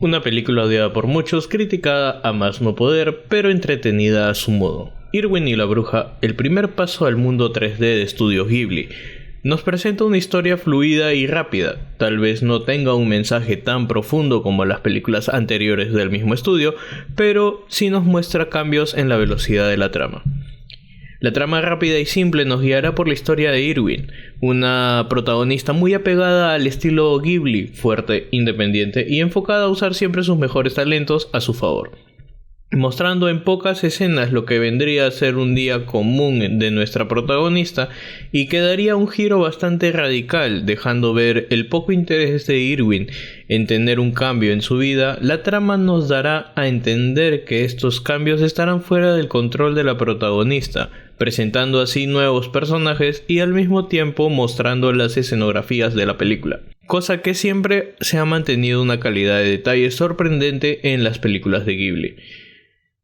Una película odiada por muchos, criticada a más no poder, pero entretenida a su modo. Irwin y la bruja, el primer paso al mundo 3D de Estudios Ghibli. Nos presenta una historia fluida y rápida. Tal vez no tenga un mensaje tan profundo como las películas anteriores del mismo estudio, pero sí nos muestra cambios en la velocidad de la trama. La trama rápida y simple nos guiará por la historia de Irwin, una protagonista muy apegada al estilo Ghibli, fuerte, independiente y enfocada a usar siempre sus mejores talentos a su favor, mostrando en pocas escenas lo que vendría a ser un día común de nuestra protagonista y que daría un giro bastante radical, dejando ver el poco interés de Irwin en tener un cambio en su vida. La trama nos dará a entender que estos cambios estarán fuera del control de la protagonista, presentando así nuevos personajes y al mismo tiempo mostrando las escenografías de la película, cosa que siempre se ha mantenido una calidad de detalle sorprendente en las películas de Ghibli.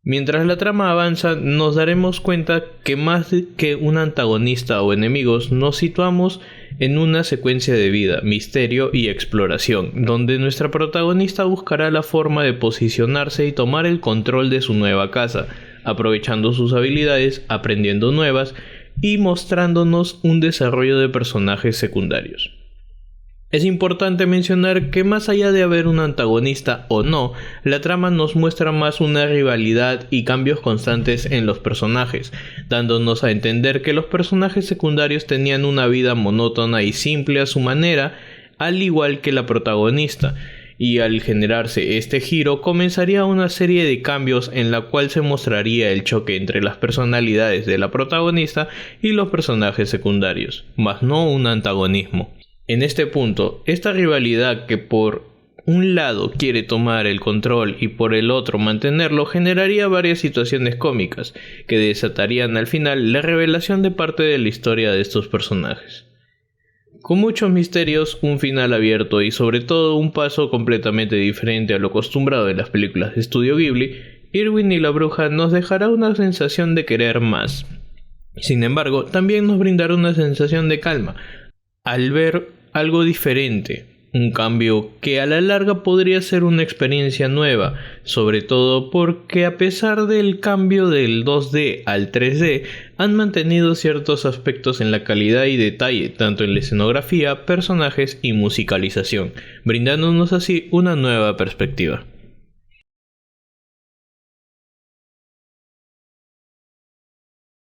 Mientras la trama avanza, nos daremos cuenta que más que un antagonista o enemigos, nos situamos en una secuencia de vida, misterio y exploración, donde nuestra protagonista buscará la forma de posicionarse y tomar el control de su nueva casa, aprovechando sus habilidades, aprendiendo nuevas y mostrándonos un desarrollo de personajes secundarios. Es importante mencionar que más allá de haber un antagonista o no, la trama nos muestra más una rivalidad y cambios constantes en los personajes, dándonos a entender que los personajes secundarios tenían una vida monótona y simple a su manera, al igual que la protagonista, y al generarse este giro comenzaría una serie de cambios en la cual se mostraría el choque entre las personalidades de la protagonista y los personajes secundarios, más no un antagonismo. En este punto, esta rivalidad que por un lado quiere tomar el control y por el otro mantenerlo generaría varias situaciones cómicas que desatarían al final la revelación de parte de la historia de estos personajes. Con muchos misterios, un final abierto y sobre todo un paso completamente diferente a lo acostumbrado en las películas de Estudio Ghibli, Irwin y la bruja nos dejará una sensación de querer más. Sin embargo, también nos brindará una sensación de calma al ver algo diferente, un cambio que a la larga podría ser una experiencia nueva, sobre todo porque a pesar del cambio del 2D al 3D, han mantenido ciertos aspectos en la calidad y detalle, tanto en la escenografía, personajes y musicalización, brindándonos así una nueva perspectiva.